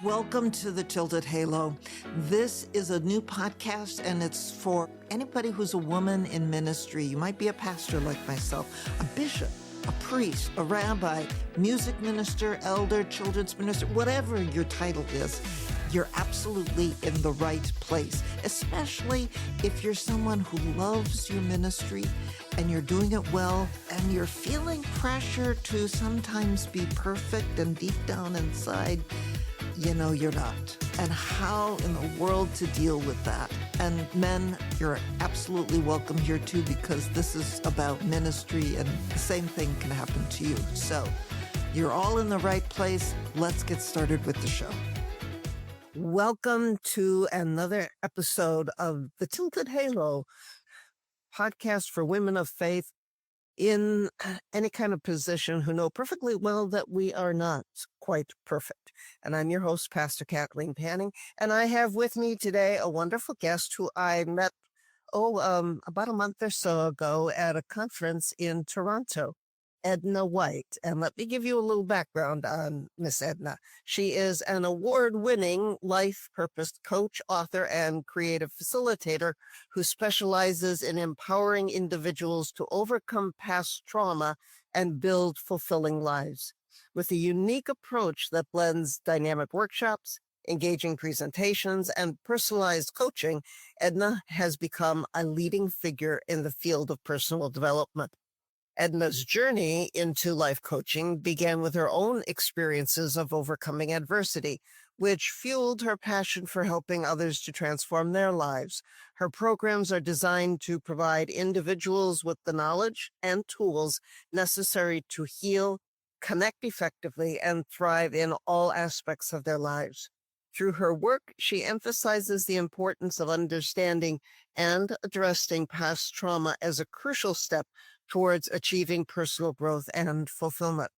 Welcome to the Tilted Halo. This is a new podcast, and it's for anybody who's a woman in ministry. You might be a pastor like myself, a bishop, a priest, a rabbi, music minister, elder, children's minister, whatever your title is, you're absolutely in the right place, especially if you're someone who loves your ministry and you're doing it well and you're feeling pressure to sometimes be perfect, and deep down inside, you know you're not. And how in the world to deal with that? And men, you're absolutely welcome here too, because this is about ministry and the same thing can happen to you. So you're all in the right place. Let's get started with the show. Welcome to another episode of the Tilted Halo podcast for women of faith in any kind of position who know perfectly well that we are not quite perfect. And I'm your host, Pastor Kathleen Panning, and I have with me today a wonderful guest who I met, about a month or so ago at a conference in Toronto, Edna White. And let me give you a little background on Miss Edna. She is an award-winning life purpose coach, author, and creative facilitator who specializes in empowering individuals to overcome past trauma and build fulfilling lives. With a unique approach that blends dynamic workshops, engaging presentations, and personalized coaching, Edna has become a leading figure in the field of personal development. Edna's journey into life coaching began with her own experiences of overcoming adversity, which fueled her passion for helping others to transform their lives. Her programs are designed to provide individuals with the knowledge and tools necessary to heal, connect effectively, and thrive in all aspects of their lives. Through her work, she emphasizes the importance of understanding and addressing past trauma as a crucial step towards achieving personal growth and fulfillment.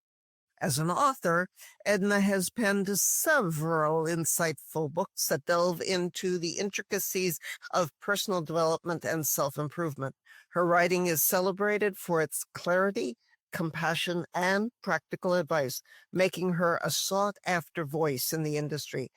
As an author, Edna has penned several insightful books that delve into the intricacies of personal development and self-improvement. Her writing is celebrated for its clarity, compassion, and practical advice, making her a sought-after voice in the industry.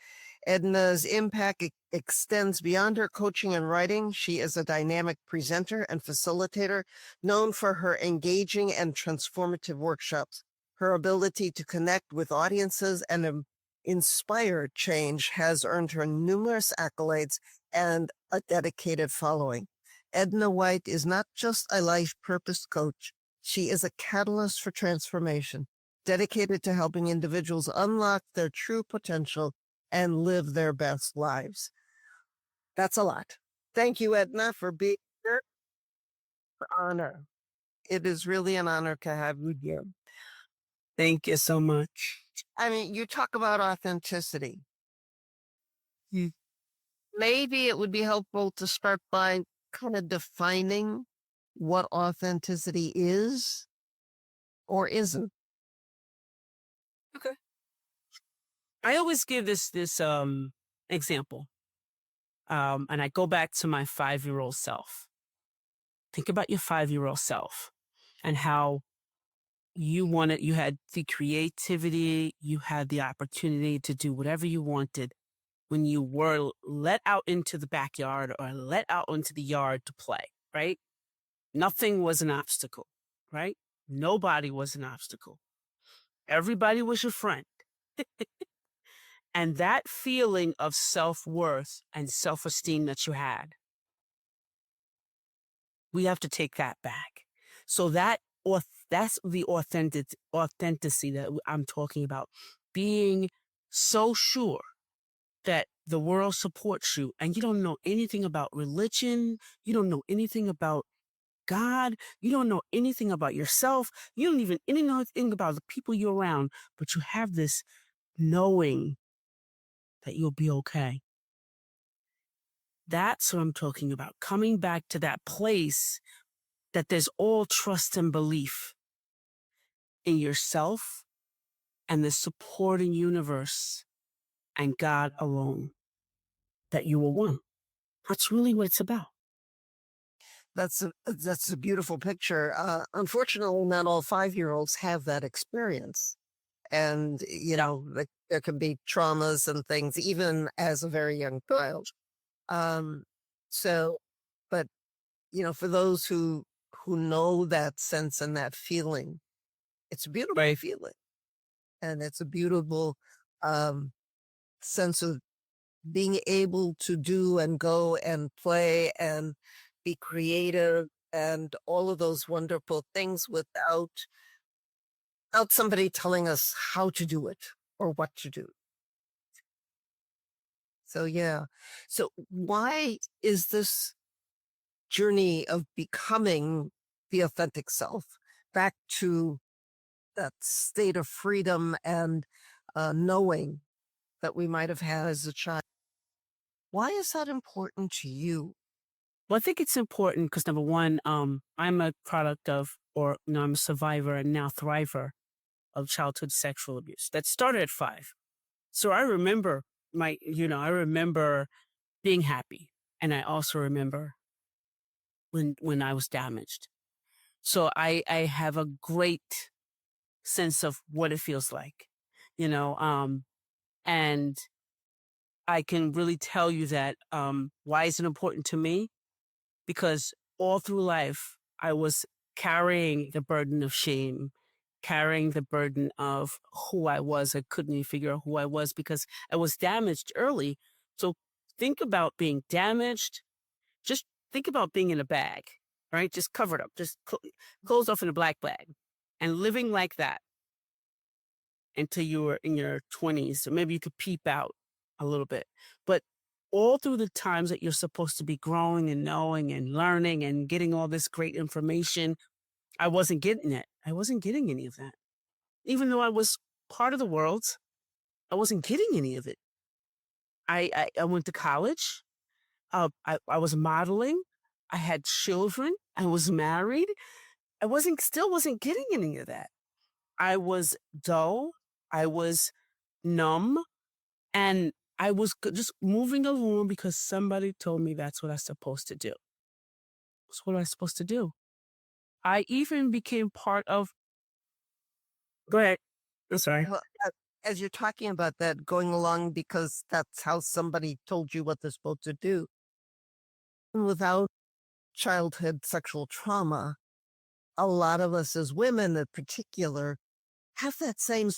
Edna's impact extends beyond her coaching and writing. She is a dynamic presenter and facilitator known for her engaging and transformative workshops. Her ability to connect with audiences and inspire change has earned her numerous accolades and a dedicated following. Edna White is not just a life purpose coach. She is a catalyst for transformation, dedicated to helping individuals unlock their true potential and live their best lives. That's a lot. Thank you, Edna, for being here. Honor. It is really an honor to have you here. Thank you so much. I mean, you talk about authenticity. Maybe it would be helpful to start by kind of defining what authenticity is or isn't. Okay. I always give this example. And I go back to my 5-year-old self. Think about your 5-year-old self and how you had the creativity, you had the opportunity to do whatever you wanted when you were let out into the backyard or let out into the yard to play, right? Nothing was an obstacle, right? Nobody was an obstacle. Everybody was your friend. And that feeling of self-worth and self-esteem that you had, we have to take that back. So that's the authenticity that I'm talking about. Being so sure that the world supports you and you don't know anything about religion. You don't know anything about God. You don't know anything about yourself. You don't even know anything about the people you're around, but you have this knowing that you'll be okay. That's what I'm talking about. Coming back to that place that there's all trust and belief in yourself and the supporting universe and God alone, that you are one. That's really what it's about. That's a beautiful picture. Unfortunately, not all 5-year-olds have that experience. And, Yeah. like, there can be traumas and things even as a very young child. Um, so, but, for those who know that sense and that feeling, it's a beautiful Right. feeling, and it's a beautiful, um, sense of being able to do and go and play and be creative and all of those wonderful things without somebody telling us how to do it or what to do. So, yeah. So, why is this journey of becoming the authentic self back to that state of freedom and knowing that we might have had as a child? Why is that important to you? Well, I think it's important because number one, I'm a product of, or I'm a survivor and now thriver of childhood sexual abuse that started at 5. So I remember I remember being happy, and I also remember when I was damaged. So I have a great sense of what it feels like, you know, and I can really tell you that why is it important to me? Because all through life, I was carrying the burden of shame, carrying the burden of who I was. I couldn't even figure out who I was because I was damaged early. So think about being damaged. Just think about being in a bag, right? Just covered up, just closed off in a black bag and living like that until you were in your 20s. So maybe you could peep out a little bit. But all through the times that you're supposed to be growing and knowing and learning and getting all this great information, I wasn't getting it. I wasn't getting any of that. Even though I was part of the world, I wasn't getting any of it. I went to college. I was modeling. I had children. I was married. Still wasn't getting any of that. I was dull. I was numb. And I was just moving along because somebody told me that's what I'm supposed to do. That's what I'm supposed to do. I even became part of. Go ahead. I'm sorry. Well, as you're talking about that, going along because that's how somebody told you what they're supposed to do, without childhood sexual trauma, a lot of us as women in particular have that same,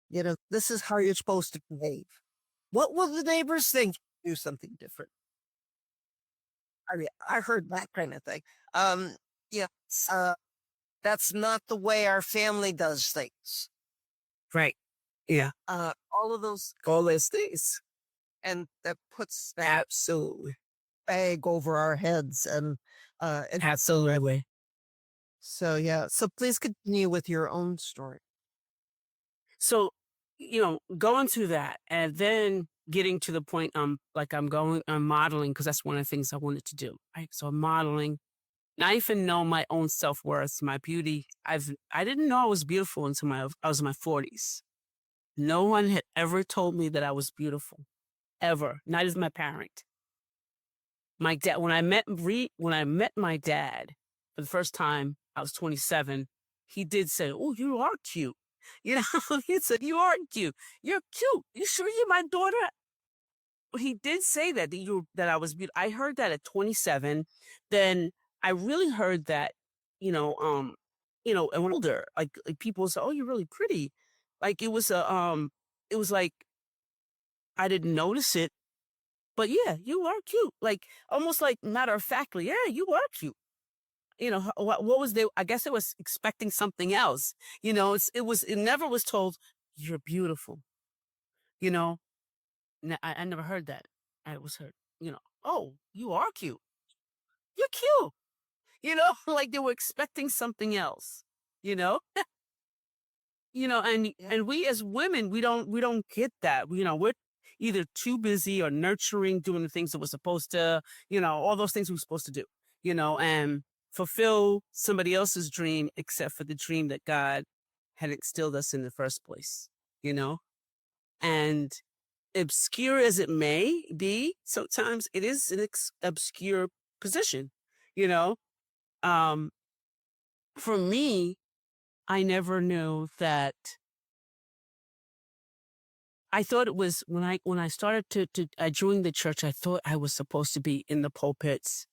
this is how you're supposed to behave. What will the neighbors think? Do something different. I mean, I heard that kind of thing. Um, yeah, uh, that's not the way our family does things. Right. Yeah. All those things, and that puts that Absolutely. bag over our heads, and Absolutely. so yeah. So please continue with your own story. So, going through that and then getting to the point I'm modeling because that's one of the things I wanted to do. Right. So I'm modeling. And I even know my own self-worth, my beauty. I didn't know I was beautiful until I was in my 40s. No one had ever told me that I was beautiful, ever. Not even my parent. My dad, when I met my dad for the first time, I was 27. He did say, "Oh, you are cute." You know, he said, "You are cute. You're cute. You sure you're my daughter?" He did say that I was beautiful. I heard that at 27. Then I really heard that, you know, um, and when older, like people say, "Oh, you're really pretty." Like it was like I didn't notice it, but yeah, you are cute. Like almost like matter of factly, yeah, you are cute. What was they? I guess it was expecting something else. It never was told you're beautiful. You know, I never heard that. I was heard, oh, you are cute. You're cute. Like they were expecting something else. You know, and Yeah, and we as women, we don't get that. We're either too busy or nurturing, doing the things that we're supposed to, all those things we're supposed to do, and fulfill somebody else's dream, except for the dream that God had instilled us in the first place, you know, and obscure as it may be, sometimes it is an obscure position, you know. Um, for me, I never knew that. I thought it was when I started I joined the church, I thought I was supposed to be in the pulpits,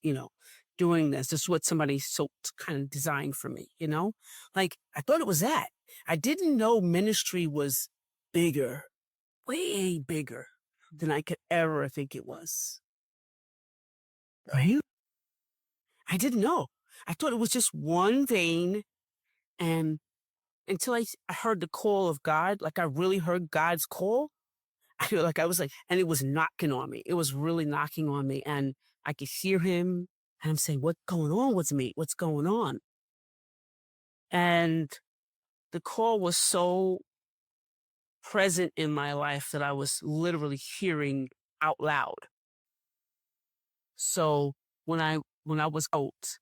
doing this. This is what somebody so kind of designed for me, Like I thought it was that. I didn't know ministry was bigger, way bigger than I could ever think it was. Right? I didn't know. I thought it was just one vein, and until I heard the call of God, like I really heard God's call, I feel like I was like, and it was knocking on me. It was really knocking on me, and I could hear him, and I'm saying, "What's going on with me? What's going on?" And the call was so present in my life that I was literally hearing out loud. So when I was out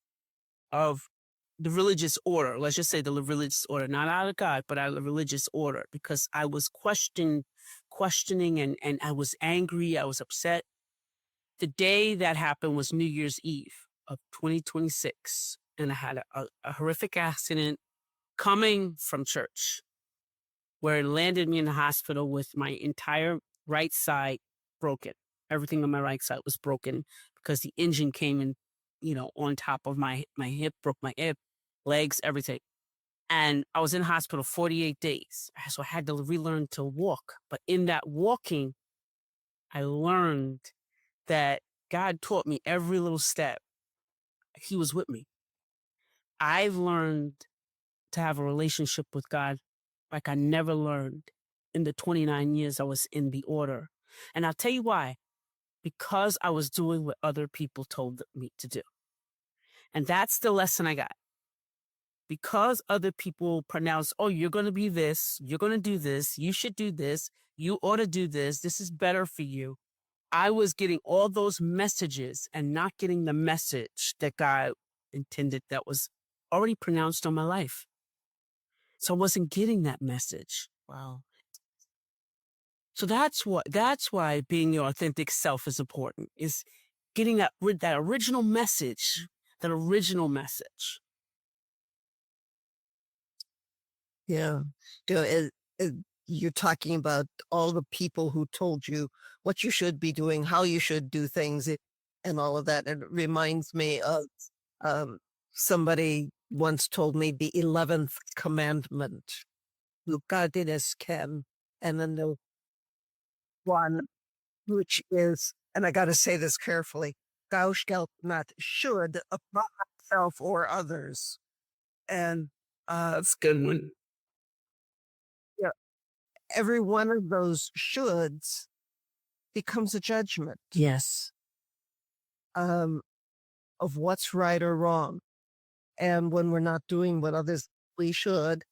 of the religious order, let's just say the religious order, not out of God, but out of the religious order, because I was questioning, and I was angry, I was upset. The day that happened was New Year's Eve of 2026, and I had a horrific accident coming from church where it landed me in the hospital with my entire right side broken. Everything on my right side was broken because the engine came in, on top of my hip, broke my hip, legs, everything. And I was in hospital 48 days. So I had to relearn to walk. But in that walking, I learned that God taught me every little step. He was with me. I've learned to have a relationship with God like I never learned in the 29 years I was in the order. And I'll tell you why. Because I was doing what other people told me to do. And that's the lesson I got. Because other people pronounce, oh, you're going to be this, you're going to do this, you should do this, you ought to do this is better for you. I was getting all those messages and not getting the message that God intended that was already pronounced on my life. So I wasn't getting that message. Wow. So that's why being your authentic self is important, is getting that original message, that original message. Yeah. You know, you're talking about all the people who told you what you should be doing, how you should do things, and all of that. And it reminds me of um, somebody once told me the 11th commandment, "Lukadenes kem," and then the one which is, and I got to say this carefully, "Thou shalt not should upon thyself or others." And That's a good one. yeah, every one of those shoulds becomes a judgment Yes. um, of what's right or wrong. And when we're not doing what others we should,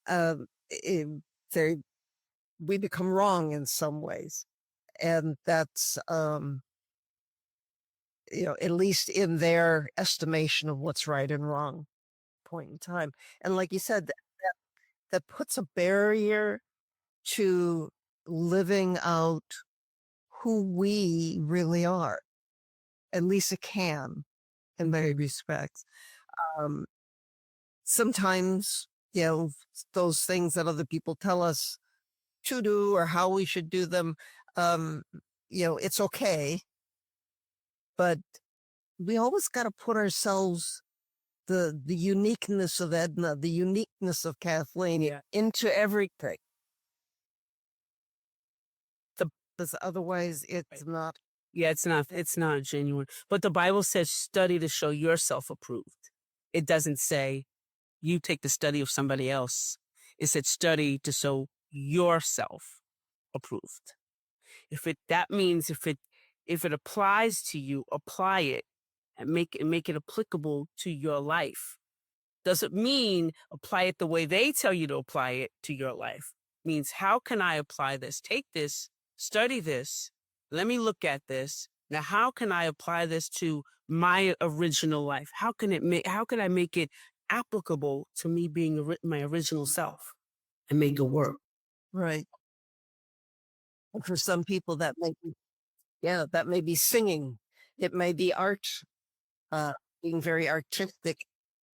um, it, they we become wrong in some ways, and that's at least in their estimation of what's right and wrong point in time. And like you said, that puts a barrier to living out who we really are. At least it can in many respects. Um, Sometimes, those things that other people tell us to do or how we should do them, um, it's okay. But we always got to put ourselves, the uniqueness of Edna, the uniqueness of Kathleen, into everything. Because otherwise it's not. Yeah, it's not genuine. But the Bible says study to show yourself approved. It doesn't say you take the study of somebody else. It said study to show yourself approved. That means if it applies to you, apply it and make it applicable to your life. Doesn't mean apply it the way they tell you to apply it to your life. Means how can I apply this? Take this, study this. Let me look at this. Now, how can I apply this to my original life? How can I make it applicable to me being my original self and make it work? Right. And for some people that may be singing. It may be art, being very artistic.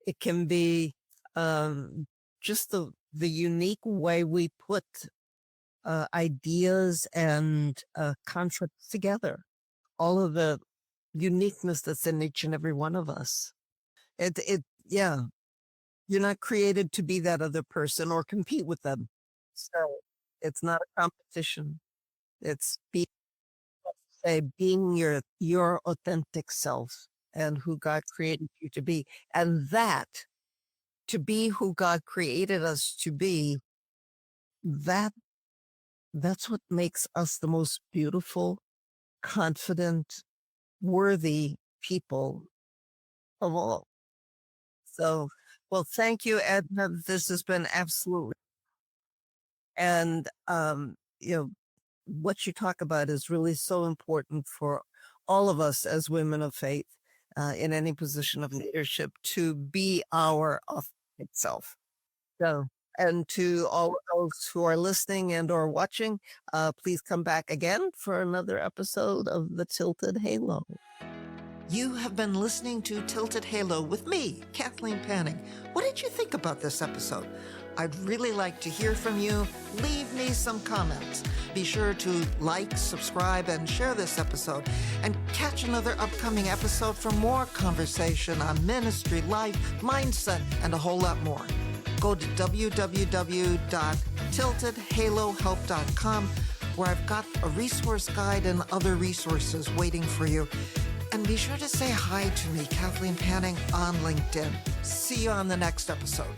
It can be just the unique way we put ideas and concepts together. All of the uniqueness that's in each and every one of us. Yeah, you're not created to be that other person or compete with them. So it's not a competition. It's being your authentic self and who God created you to be. And that to be who God created us to be, that that's what makes us the most beautiful, confident, worthy people of all. So, well, thank you, Edna. This has been absolutely, and what you talk about is really so important for all of us as women of faith in any position of leadership to be our authentic self. So, and to all those who are listening and or watching, please come back again for another episode of The Tilted Halo. You have been listening to Tilted Halo with me, Kathleen Panning. What did you think about this episode? I'd really like to hear from you. Leave me some comments. Be sure to like, subscribe, and share this episode. And catch another upcoming episode for more conversation on ministry, life, mindset, and a whole lot more. Go to www.tiltedhalohelp.com, where I've got a resource guide and other resources waiting for you. And be sure to say hi to me, Kathleen Panning, on LinkedIn. See you on the next episode.